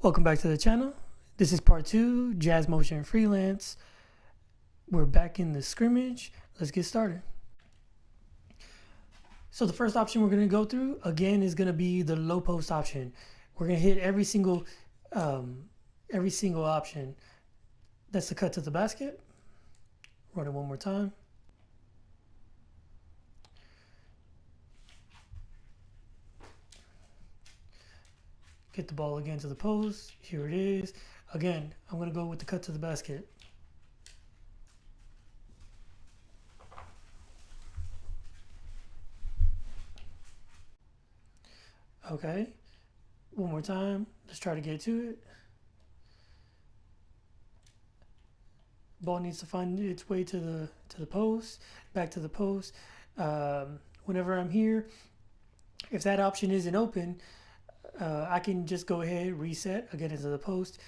Welcome back to the channel. This is part 2, Jazz Motion Freelance. We're back in the scrimmage. Let's get started. So the first option we're going to go through, again, is going to be the low post option. We're going to hit every single option. That's the cut to the basket. Run it one more time. Get the ball again to the post. Here it is. Again, I'm going to go with the cut to the basket. Okay, one more time. Let's try to get to it. Ball needs to find its way to the post, back to the post. Whenever I'm here, if that option isn't open, I can just go ahead, reset, again into the post.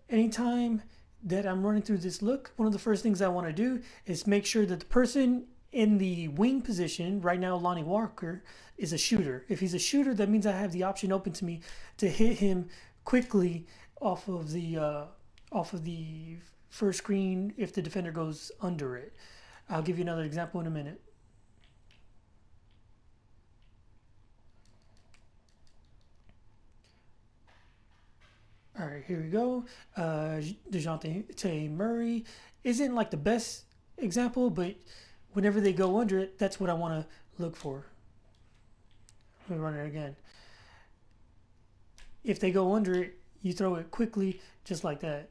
Anytime that I'm running through this look, one of the first things I want to do is make sure that the person in the wing position, right now Lonnie Walker, is a shooter. If he's a shooter, that means I have the option open to me to hit him quickly off of the first screen if the defender goes under it. I'll give you another example in a minute. All right, here we go. DeJounte Murray isn't like the best example, but whenever they go under it, that's what I want to look for. Let me run it again. If they go under it, you throw it quickly, just like that.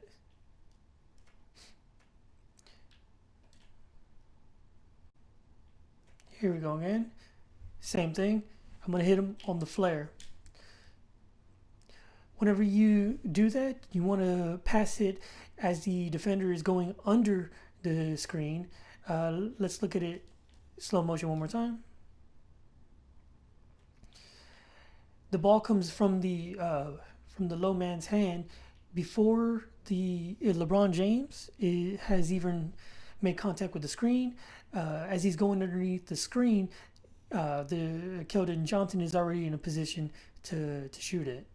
Here we go again. Same thing. I'm going to hit him on the flare. Whenever you do that, you want to pass it as the defender is going under the screen. Let's look at it slow motion one more time. The ball comes from the low man's hand before the LeBron James has even made contact with the screen. As he's going underneath the screen, the Keldon Johnson is already in a position to shoot it.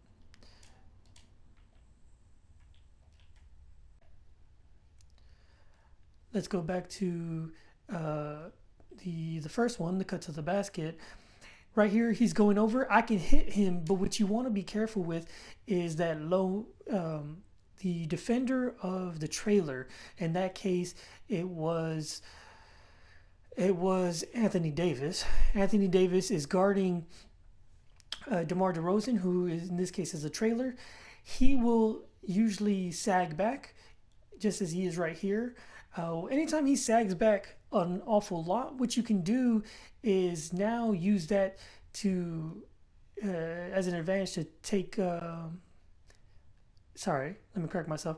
Let's go back to the first one, the cut to the basket. Right here, he's going over. I can hit him, but what you want to be careful with is that the defender of the trailer. In that case, it was Anthony Davis. Anthony Davis is guarding DeMar DeRozan, who is, in this case is a trailer. He will usually sag back, just as he is right here. Anytime he sags back an awful lot, what you can do is now use that to as an advantage to take. Sorry, let me correct myself.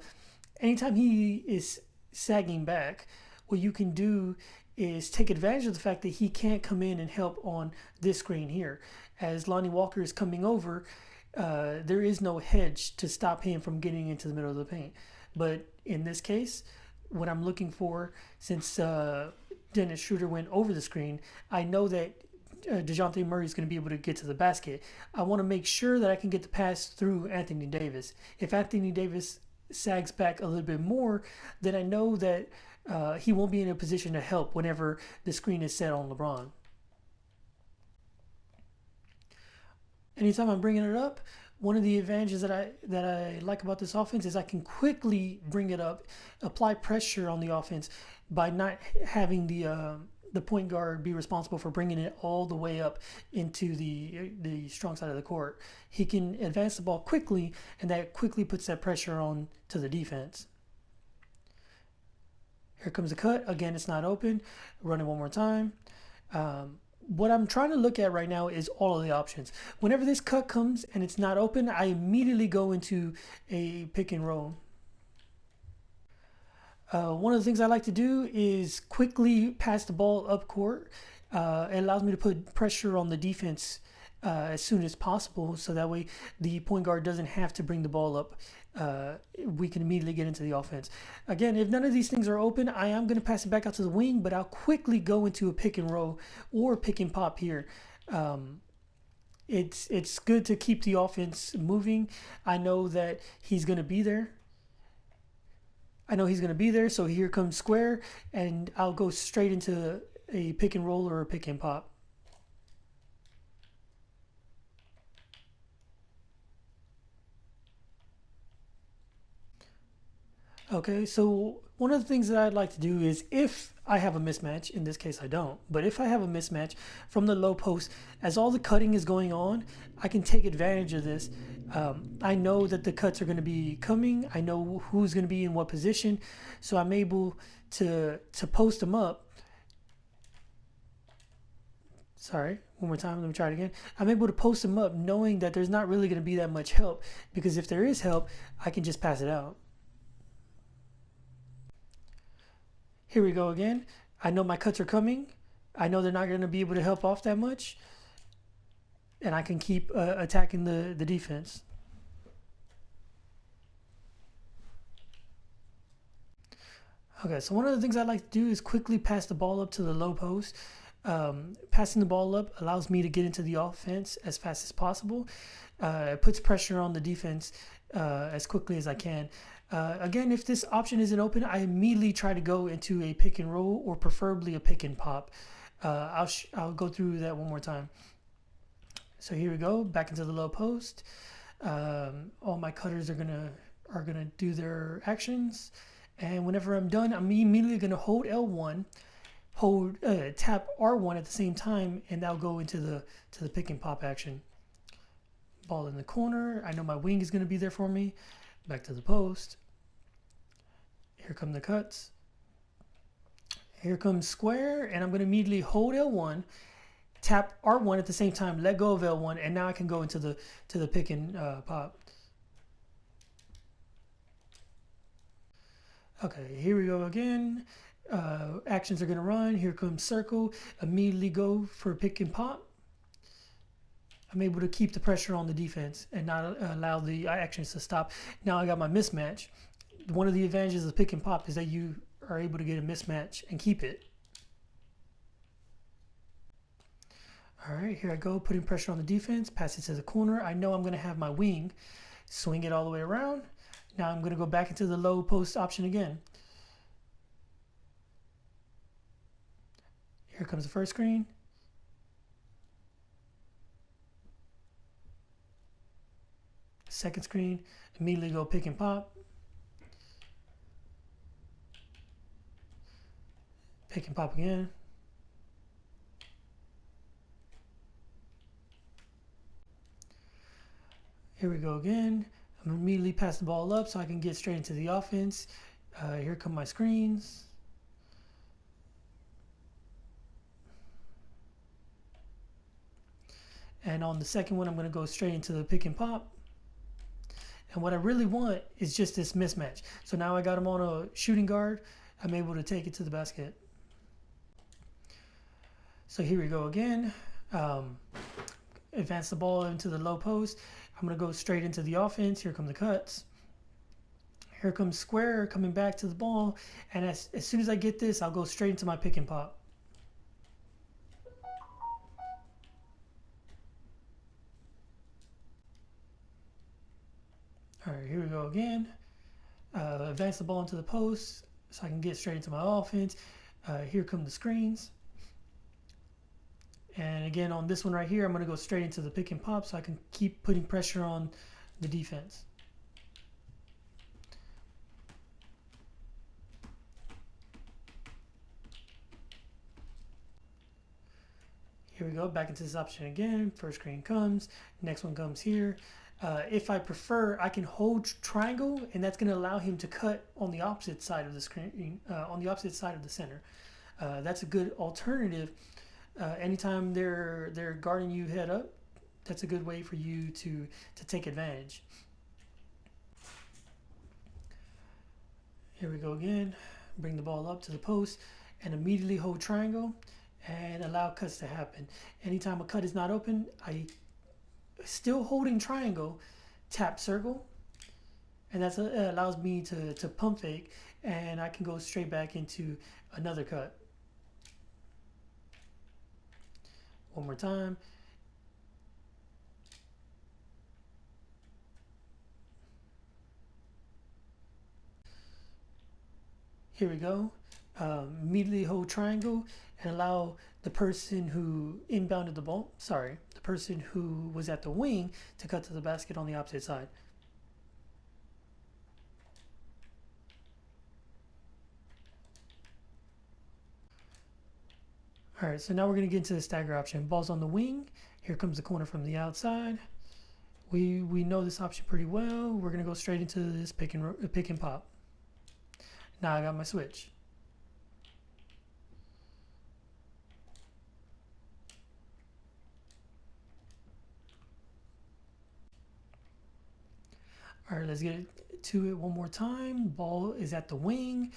Anytime he is sagging back, what you can do is take advantage of the fact that he can't come in and help on this screen here. As Lonnie Walker is coming over, there is no hedge to stop him from getting into the middle of the paint. But in this case, what I'm looking for, since Dennis Schroeder went over the screen, I know that DeJounte Murray is going to be able to get to the basket. I want to make sure that I can get the pass through Anthony Davis. If Anthony Davis sags back a little bit more, then I know that he won't be in a position to help whenever the screen is set on LeBron. Anytime I'm bringing it up, one of the advantages that I like about this offense is I can quickly bring it up, apply pressure on the offense by not having the point guard be responsible for bringing it all the way up into the strong side of the court. He can advance the ball quickly, and that quickly puts that pressure on to the defense. Here comes the cut. Again, it's not open. Run it one more time. What I'm trying to look at right now is all of the options. Whenever this cut comes and it's not open, I immediately go into a pick and roll. One of the things I like to do is quickly pass the ball up court. It allows me to put pressure on the defense as soon as possible, so that way the point guard doesn't have to bring the ball up. We can immediately get into the offense. Again, if none of these things are open, I am going to pass it back out to the wing, but I'll quickly go into a pick and roll or pick and pop here. it's good to keep the offense moving. I know that he's going to be there. I know he's going to be there. So here comes square, and I'll go straight into a pick and roll or a pick and pop. Okay, so one of the things that I'd like to do is if I have a mismatch, in this case I don't, but if I have a mismatch from the low post, as all the cutting is going on, I can take advantage of this. I know that the cuts are going to be coming. I know who's going to be in what position, so I'm able to post them up. Sorry, one more time. Let me try it again. I'm able to post them up knowing that there's not really going to be that much help, because if there is help, I can just pass it out. Here we go again. I know my cuts are coming. I know they're not going to be able to help off that much. And I can keep attacking the defense. Okay, so one of the things I like to do is quickly pass the ball up to the low post. Passing the ball up allows me to get into the offense as fast as possible. It puts pressure on the defense as quickly as I can. Again, if this option isn't open, I immediately try to go into a pick and roll or preferably a pick and pop. I'll go through that one more time. So here we go, back into the low post. All my cutters are gonna do their actions, and whenever I'm done, I'm immediately gonna hold L1, tap R1 at the same time, and that'll go into the pick and pop action. Ball in the corner. I know my wing is gonna be there for me. Back to the post. Here come the cuts. Here comes square, and I'm going to immediately hold L1, tap R1 at the same time, let go of L1, and now I can go into the pick and pop. Okay, here we go again. Actions are going to run. Here comes circle. Immediately go for pick and pop. I'm able to keep the pressure on the defense and not allow the actions to stop. Now I got my mismatch. One of the advantages of pick and pop is that you are able to get a mismatch and keep it. All right, here I go, putting pressure on the defense, pass it to the corner. I know I'm going to have my wing, swing it all the way around. Now I'm going to go back into the low post option again. Here comes the first screen. Second screen, immediately go pick and pop. Pick and pop again. Here we go again. I'm immediately pass the ball up so I can get straight into the offense. Here come my screens. And on the second one, I'm going to go straight into the pick and pop. And what I really want is just this mismatch. So now I got him on a shooting guard. I'm able to take it to the basket. So here we go again. Advance the ball into the low post. I'm going to go straight into the offense. Here come the cuts. Here comes square coming back to the ball. And as soon as I get this, I'll go straight into my pick and pop. All right, here we go again. Advance the ball into the post so I can get straight into my offense. Here come the screens. And again, on this one right here, I'm going to go straight into the pick and pop so I can keep putting pressure on the defense. Here we go, back into this option again. First screen comes, next one comes here. If I prefer, I can hold triangle, and that's going to allow him to cut on the opposite side of the screen, on the opposite side of the center. That's a good alternative. Anytime they're guarding you head up, that's a good way for you to take advantage. Here we go again. Bring the ball up to the post and immediately hold triangle and allow cuts to happen. Anytime a cut is not open, I still holding triangle, tap circle, and that allows me to pump fake, and I can go straight back into another cut. One more time. Here we go. Immediately hold triangle and allow the person who inbounded the ball, the person who was at the wing to cut to the basket on the opposite side. All right, so now we're going to get into the stagger option. Ball's on the wing. Here comes the corner from the outside. We know this option pretty well. We're going to go straight into this pick and pop. Now I got my switch. All right, let's get to it one more time. Ball is at the wing.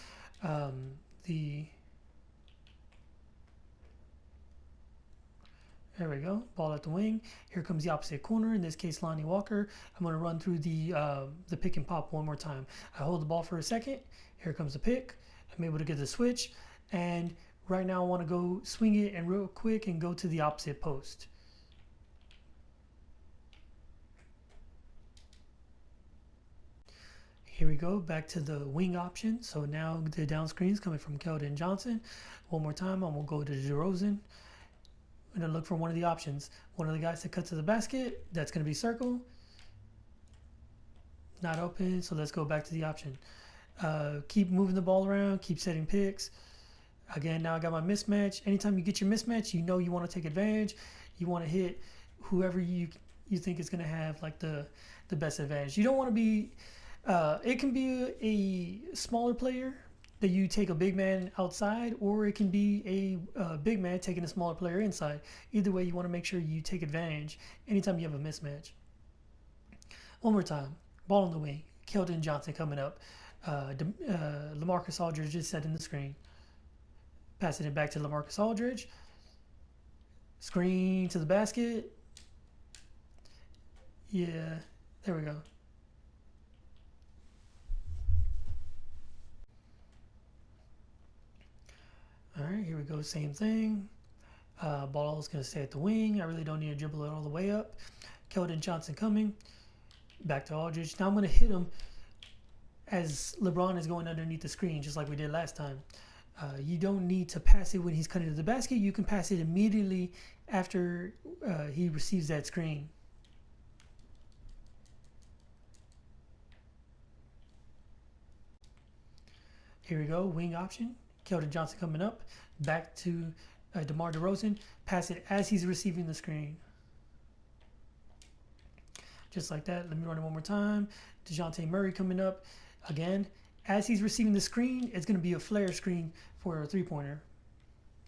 There we go. Ball at the wing. Here comes the opposite corner. In this case, Lonnie Walker. I'm going to run through the pick and pop one more time. I hold the ball for a second. Here comes the pick. I'm able to get the switch. And right now I want to go swing it and real quick and go to the opposite post. Here we go, back to the wing option. So now the down screen is coming from Keldon Johnson. One more time, I'm going to go to DeRozan. I'm going to look for one of the options. One of the guys to cut to the basket, that's going to be circle. Not open, so let's go back to the option. Keep moving the ball around, keep setting picks. Again, now I got my mismatch. Anytime you get your mismatch, you know you want to take advantage. You want to hit whoever you think is going to have like the best advantage. You don't want to be... it can be a smaller player that you take a big man outside, or it can be a big man taking a smaller player inside. Either way, you want to make sure you take advantage anytime you have a mismatch. One more time. Ball on the wing. Keldon Johnson coming up. LaMarcus Aldridge just setting the screen. Passing it back to LaMarcus Aldridge. Screen to the basket. Yeah, there we go. All right, here we go, same thing. Ball is going to stay at the wing. I really don't need to dribble it all the way up. Keldon Johnson coming. Back to Aldridge. Now I'm going to hit him as LeBron is going underneath the screen, just like we did last time. You don't need to pass it when he's cutting to the basket. You can pass it immediately after he receives that screen. Here we go, wing option. Keldon Johnson coming up. Back to DeMar DeRozan. Pass it as he's receiving the screen. Just like that. Let me run it one more time. DeJounte Murray coming up. Again, as he's receiving the screen, it's going to be a flare screen for a three-pointer.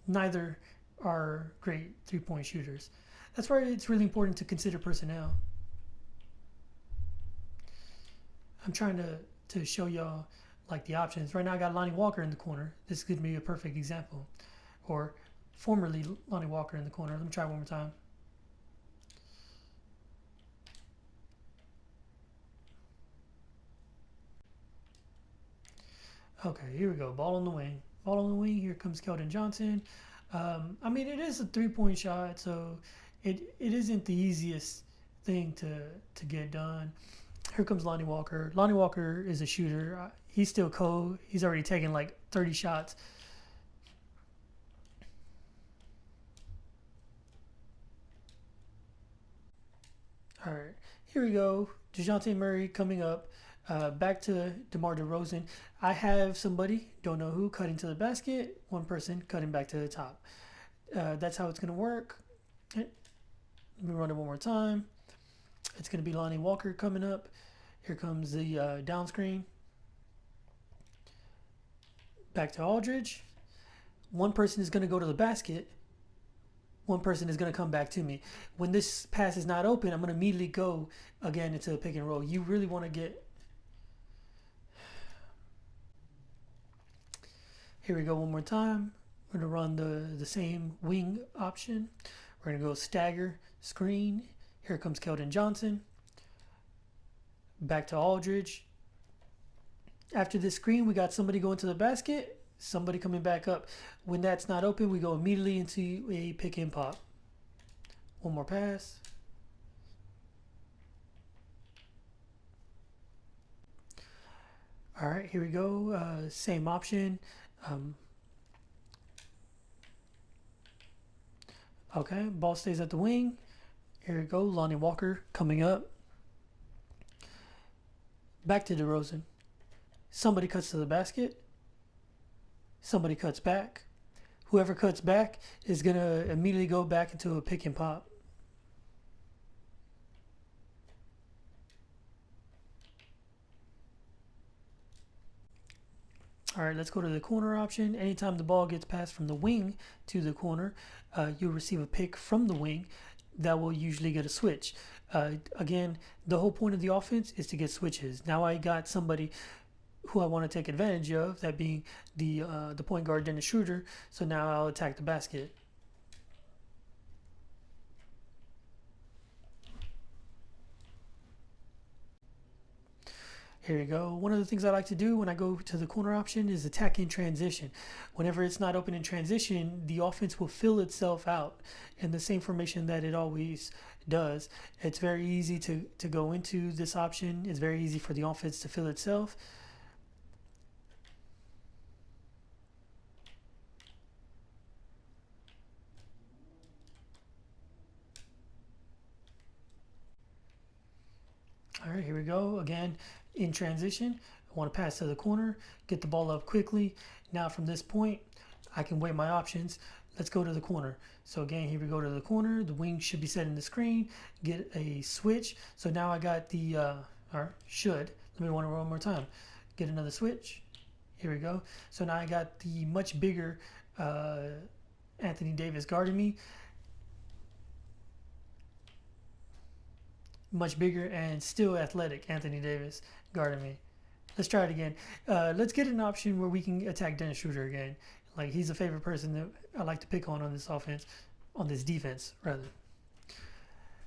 Neither are great three-point shooters. That's why it's really important to consider personnel. I'm trying to show y'all like the options. Right now I got Lonnie Walker in the corner. This could be a perfect example. Or formerly Lonnie Walker in the corner. Let me try one more time. Okay, here we go. Ball on the wing. Ball on the wing. Here comes Keldon Johnson. I mean, it is a three-point shot, so it isn't the easiest thing to get done. Here comes Lonnie Walker. Lonnie Walker is a shooter. He's still cold. He's already taken like 30 shots. All right, here we go. DeJounte Murray coming up. Back to DeMar DeRozan. I have somebody, don't know who, cutting to the basket. One person cutting back to the top. That's how it's going to work. Let me run it one more time. It's going to be Lonnie Walker coming up. Here comes the down screen. Back to Aldridge. One person is going to go to the basket. One person is going to come back to me. When this pass is not open, I'm going to immediately go again into a pick and roll. You really want to get... Here we go one more time. We're going to run the same wing option. We're going to go stagger, screen. Here comes Keldon Johnson. Back to Aldridge. After this screen, we got somebody going to the basket, somebody coming back up. When that's not open, we go immediately into a pick and pop. One more pass. All right, here we go. Same option. Um, okay, ball stays at the wing. Here we go. Lonnie Walker coming up. Back to DeRozan. Somebody cuts to the basket. Somebody cuts back. Whoever cuts back is going to immediately go back into a pick and pop. All right, let's go to the corner option. Anytime the ball gets passed from the wing to the corner, you'll receive a pick from the wing that will usually get a switch. Again, the whole point of the offense is to get switches. Now I got somebody who I want to take advantage of, that being the point guard, Dennis Schroeder. So now I'll attack the basket. Here you go. One of the things I like to do when I go to the corner option is attack in transition. Whenever it's not open in transition, the offense will fill itself out in the same formation that it always does. It's very easy to go into this option. It's very easy for the offense to fill itself. All right, here we go. Again, in transition, I want to pass to the corner, get the ball up quickly. Now from this point, I can weigh my options. Let's go to the corner. So again, here we go to the corner. The wing should be set in the screen. Get a switch. So now I got the, or should, let me run it one more time. Get another switch. Here we go. So now I got the much bigger Anthony Davis guarding me. Much bigger and still athletic Anthony Davis guarding me. Let's try it again. Let's get an option where we can attack Dennis Schroeder again. Like, he's a favorite person that I like to pick on this offense, on this defense rather.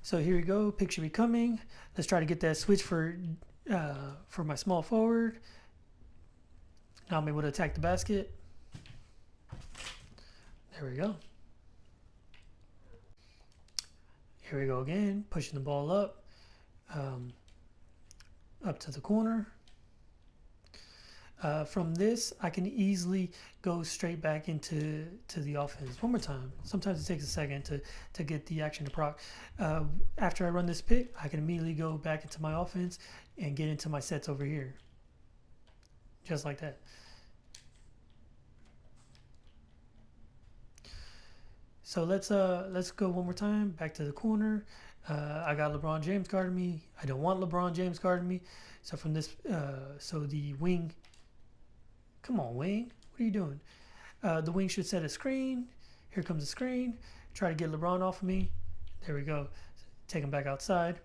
So here we go. Pick should be coming. Let's try to get that switch for my small forward. Now I'm able to attack the basket. There we go. Here we go again, pushing the ball up. Up to the corner. From this, I can easily go straight back into the offense. One more time. Sometimes it takes a second to get the action to proc. After I run this pick, I can immediately go back into my offense and get into my sets over here. Just like that. So let's go one more time back to the corner. I got LeBron James guarding me. I don't want LeBron James guarding me. So from this, so the wing. Come on, wing. What are you doing? The wing should set a screen. Here comes the screen. Try to get LeBron off of me. There we go. Take him back outside.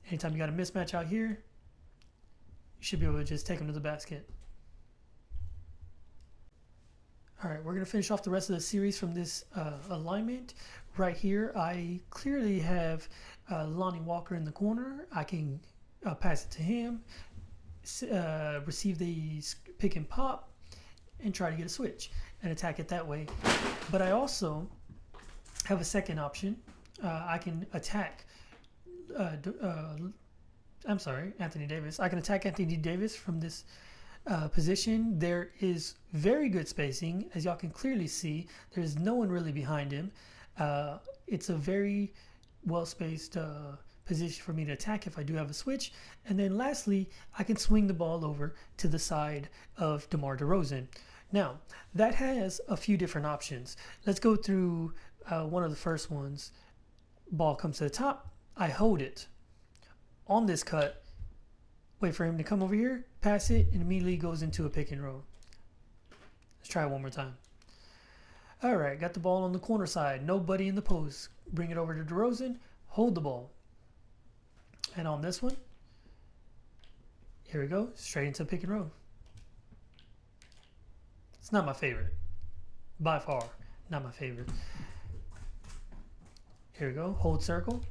Anytime you got a mismatch out here, you should be able to just take him to the basket. All right, we're going to finish off the rest of the series from this alignment. Right here, I clearly have Lonnie Walker in the corner. I can pass it to him, receive the pick and pop, and try to get a switch and attack it that way. But I also have a second option. I can attack, Anthony Davis. I can attack Anthony Davis from this position. There is very good spacing, as y'all can clearly see. There's no one really behind him. It's a very well-spaced position for me to attack if I do have a switch. And then lastly, I can swing the ball over to the side of DeMar DeRozan. Now, that has a few different options. Let's go through one of the first ones. Ball comes to the top. I hold it. On this cut, wait for him to come over here, pass it, and immediately goes into a pick and roll. Let's try it one more time. All right, got the ball on the corner side. Nobody in the post. Bring it over to DeRozan. Hold the ball. And on this one, here we go, straight into pick and roll. It's not my favorite. By far, not my favorite. Here we go, hold circle.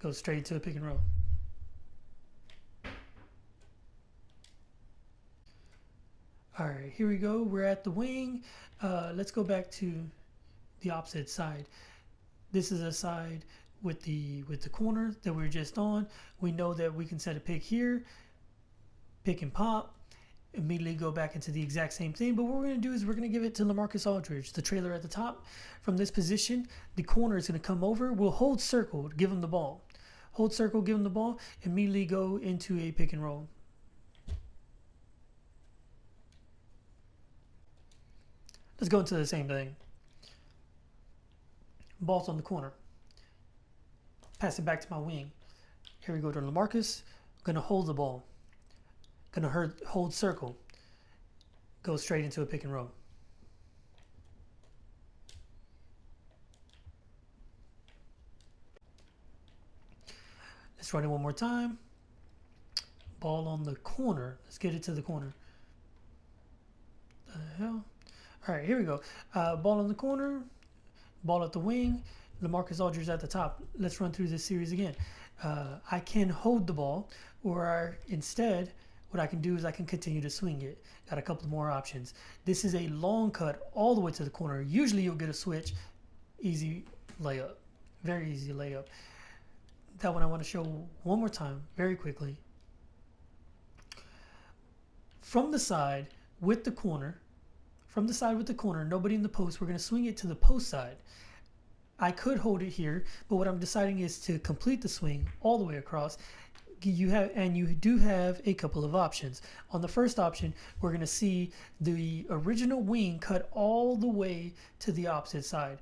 Go straight to a pick and roll. All right, here we go. We're at the wing. Let's go back to the opposite side. This is a side with the corner that we were just on. We know that we can set a pick here. pick and pop, immediately go back into the exact same thing. But what we're going to do is we're going to give it to LaMarcus Aldridge, the trailer at the top. From this position, the corner is going to come over. We'll hold circle to give him the ball. Hold circle, give him the ball, immediately go into a pick and roll. Let's go into the same thing. Ball's on the corner. Pass it back to my wing. Here we go to LaMarcus. I'm going to hold the ball. Going to hold circle. Go straight into a pick and roll. Let's run it one more time. Ball on the corner. Let's get it to the corner. The hell? All right, here we go. Ball on the corner. Ball at the wing. LaMarcus Aldridge at the top. Let's run through this series again. I can hold the ball, or instead, what I can do is I can continue to swing it. Got a couple more options. This is a long cut all the way to the corner. Usually you'll get a switch. Easy layup. Very easy layup. That one I want to show one more time very quickly. From the side with the corner, nobody in the post, we're going to swing it to the post side. I could hold it here, but what I'm deciding is to complete the swing all the way across. You do have a couple of options. On the first option, we're going to see the original wing cut all the way to the opposite side.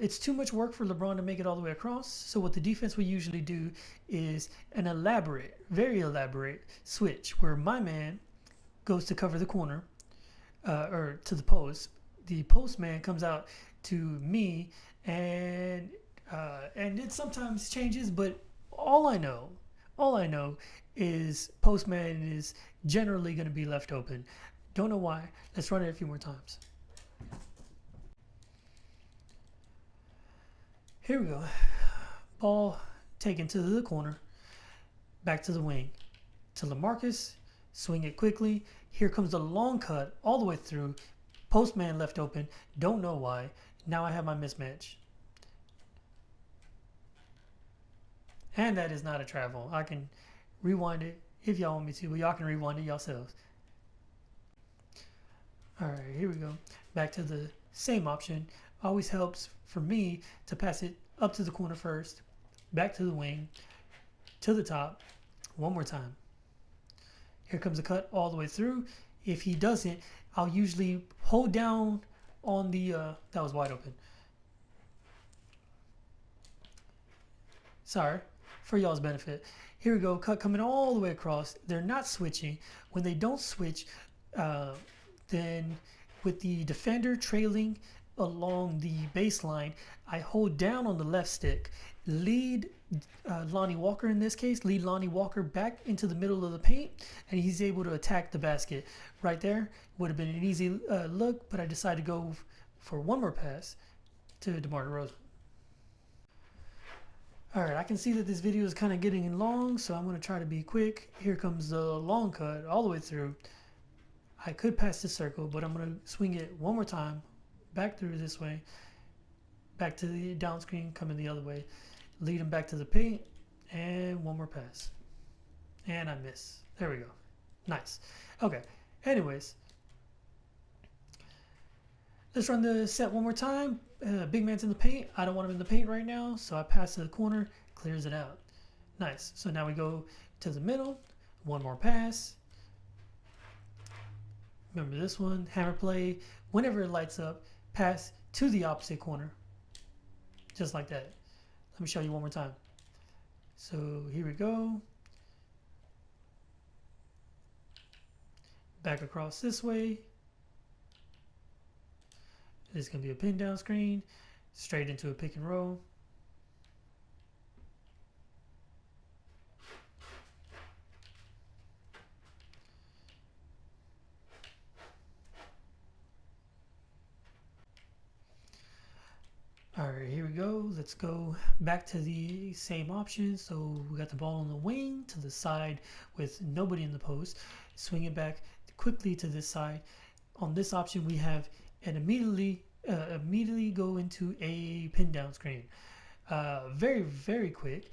It's too much work for LeBron to make it all the way across. So what the defense will usually do is an elaborate, very elaborate switch where my man goes to cover the corner or to the post. The post man comes out to me, and it sometimes changes, but all I know is postman is generally going to be left open. Don't know why. Let's run it a few more times. Here we go. Ball taken to the corner, back to the wing, to LaMarcus, swing it quickly. Here comes the long cut all the way through. Postman left open. Don't know why. Now I have my mismatch. And that is not a travel. I can rewind it if y'all want me to, but y'all can rewind it yourselves. All right, here we go. Back to the same option. Always helps for me to pass it up to the corner first, back to the wing, to the top, one more time. Here comes a cut all the way through. If he doesn't, I'll usually hold down on the, that was wide open. Sorry, for y'all's benefit. Here we go, cut coming all the way across. They're not switching. When they don't switch, then with the defender trailing along the baseline, I hold down on the left stick, lead Lonnie Walker in this case, lead Lonnie Walker back into the middle of the paint, and he's able to attack the basket. Right there would have been an easy look, but I decided to go for one more pass to DeMar DeRozan. All right, I can see that this video is kind of getting long, so I'm going to try to be quick. Here comes the long cut all the way through. I could pass the circle, but I'm going to swing it one more time, back through this way, back to the down screen, coming the other way, lead him back to the paint, and one more pass. And I miss. There we go. Nice. Okay, anyways, let's run the set one more time. Big man's in the paint. I don't want him in the paint right now, so I pass to the corner, clears it out. Nice. So now we go to the middle, one more pass. Remember this one, hammer play. Whenever it lights up, pass to the opposite corner, just like that. Let me show you one more time. So here we go. Back across this way. It's going to be a pin down screen, straight into a pick and roll. All right, here we go. Let's go back to the same option. So we got the ball on the wing to the side with nobody in the post. Swing it back quickly to this side. On this option, we have an immediately go into a pin down screen. Very, very quick.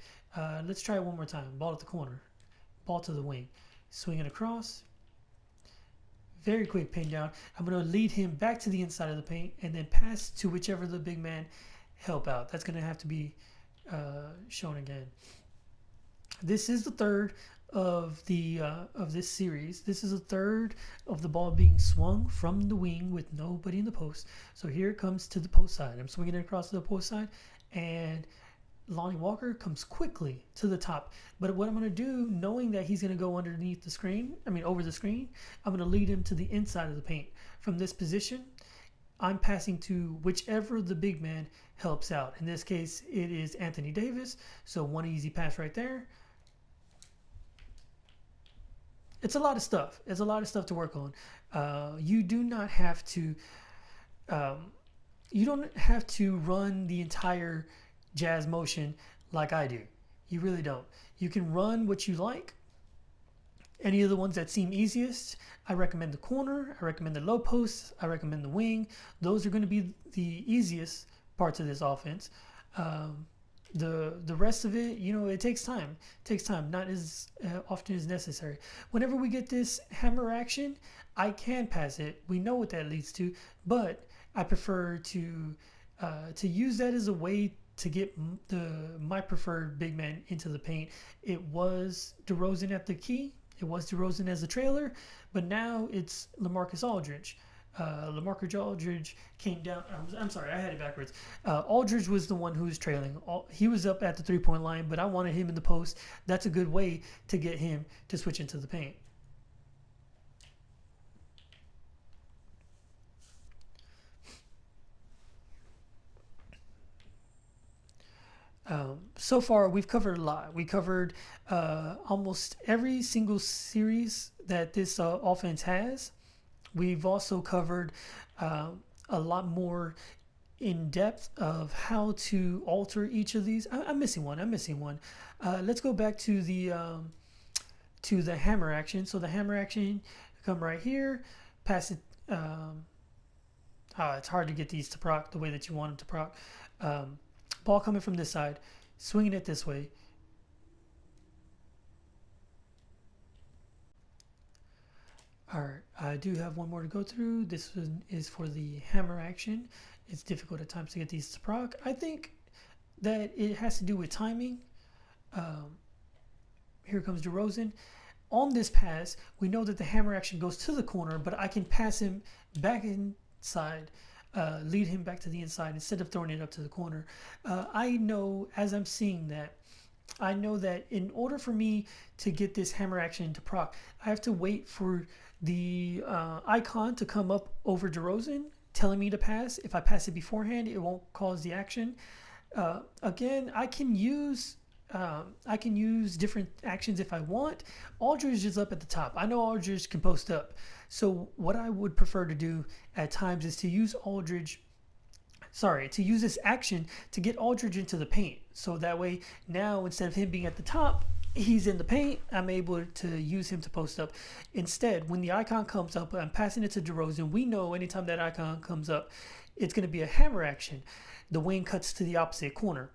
Let's try it one more time. Ball at the corner. Ball to the wing. swing it across. Very quick pin down. I'm going to lead him back to the inside of the paint and then pass to whichever the big man help out. That's going to have to be shown again. This is the third of this series. This is a third of the ball being swung from the wing with nobody in the post. So here it comes to the post side. I'm swinging it across to the post side, and Lonnie Walker comes quickly to the top. But what I'm going to do, knowing that he's going to go underneath the screen, over the screen, I'm going to lead him to the inside of the paint. From this position, I'm passing to whichever the big man helps out. In this case, it is Anthony Davis. So one easy pass right there. It's a lot of stuff. It's a lot of stuff to work on. You do not have to. You don't have to run the entire jazz motion like I do. You really don't. You can run what you like. Any of the ones that seem easiest, I recommend the corner, I recommend the low post, I recommend the wing. Those are going to be the easiest parts of this offense. The rest of it, it takes time. It takes time, not as often as necessary. Whenever we get this hammer action, I can pass it. We know what that leads to, but I prefer to use that as a way to get my preferred big man into the paint. It was DeRozan at the key. It was DeRozan as a trailer, but now it's LaMarcus Aldridge. LaMarcus Aldridge came down. I'm sorry, I had it backwards. Aldridge was the one who was trailing. He was up at the three-point line, but I wanted him in the post. That's a good way to get him to switch into the paint. So far, we've covered a lot. We covered almost every single series that this offense has. We've also covered a lot more in depth of how to alter each of these. I'm missing one. Let's go back to the hammer action. So the hammer action, come right here, pass it. It's hard to get these to proc the way that you want them to proc. Ball coming from this side, swinging it this way. Alright, I do have one more to go through. This one is for the hammer action. It's difficult at times to get these to proc. I think that it has to do with timing. Here comes DeRozan. On this pass, we know that the hammer action goes to the corner, but I can pass him back inside. Lead him back to the inside instead of throwing it up to the corner. I know, as I'm seeing that, I know that in order for me to get this hammer action to proc, I have to wait for the icon to come up over DeRozan telling me to pass. If I pass it beforehand, it won't cause the action. Again, I can use different actions if I want. Aldridge is up at the top. I know Aldridge can post up. So what I would prefer to do at times is to use this action to get Aldridge into the paint. So that way now, instead of him being at the top, he's in the paint. I'm able to use him to post up. Instead, when the icon comes up, I'm passing it to DeRozan. We know anytime that icon comes up, it's going to be a hammer action. The wing cuts to the opposite corner.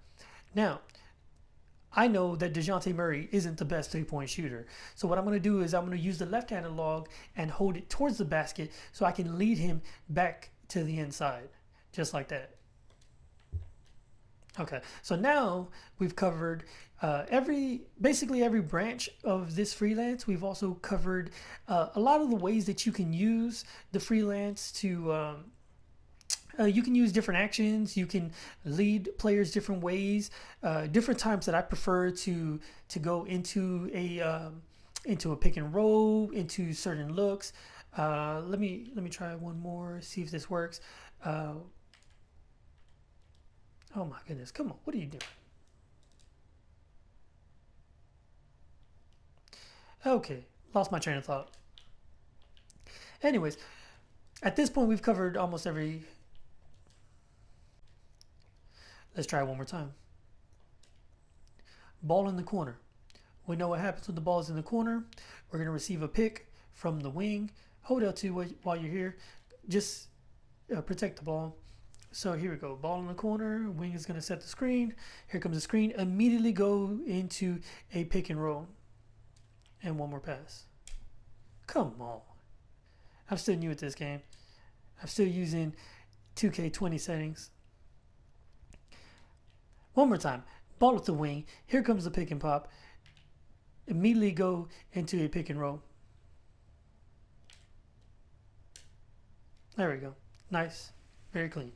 Now, I know that DeJounte Murray isn't the best three-point shooter. So what I'm going to do is I'm going to use the left analog and hold it towards the basket so I can lead him back to the inside, just like that. Okay, so now we've covered basically every branch of this freelance. We've also covered a lot of the ways that you can use the freelance to you can use different actions. You can lead players different ways, different times that I prefer to go into a pick and roll, into certain looks. Let me try one more, see if this works. Oh my goodness, come on, what are you doing? Okay, lost my train of thought. Anyways, at this point we've covered almost every. Let's try it one more time. Ball in the corner. We know what happens when the ball is in the corner. We're going to receive a pick from the wing. Hold L2 while you're here. Just protect the ball. So here we go. Ball in the corner. Wing is going to set the screen. Here comes the screen. Immediately go into a pick and roll. And one more pass. Come on. I'm still new at this game. I'm still using 2K20 settings. One more time. Ball with the wing. Here comes the pick and pop. Immediately go into a pick and roll. There we go. Nice. Very clean.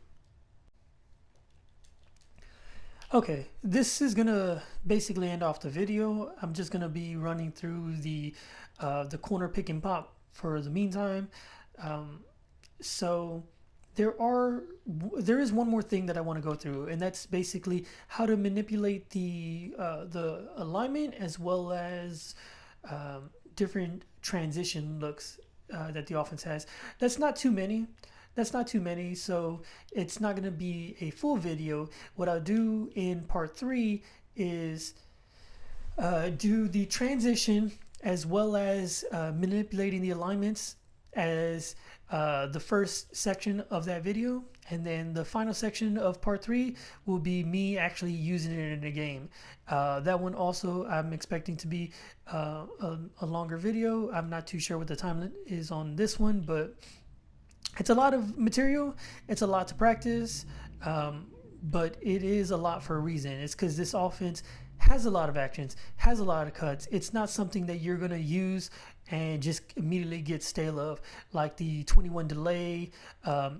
Okay, this is gonna basically end off the video. I'm just gonna be running through the corner pick and pop for the meantime. So there is one more thing that I want to go through, and that's basically how to manipulate the alignment as well as different transition looks that the offense has. That's not too many. So it's not going to be a full video. What I'll do in part 3 is do the transition as well as manipulating the alignments as the first section of that video, and then the final section of part 3 will be me actually using it in a game. That one also I'm expecting to be a longer video. I'm not too sure what the time limit is on this one, but it's a lot of material. It's a lot to practice, but it is a lot for a reason. It's because this offense has a lot of actions, has a lot of cuts. It's not something that you're going to use and just immediately get stale of, like the 21 delay.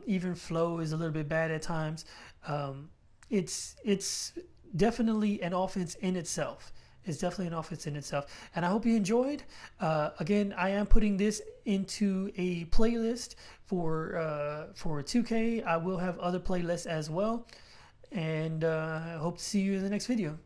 Even flow is a little bit bad at times. It's definitely an offense in itself. It's definitely an offense in itself, and I hope you enjoyed. Again, I am putting this into a playlist for 2K. I will have other playlists as well, and I hope to see you in the next video.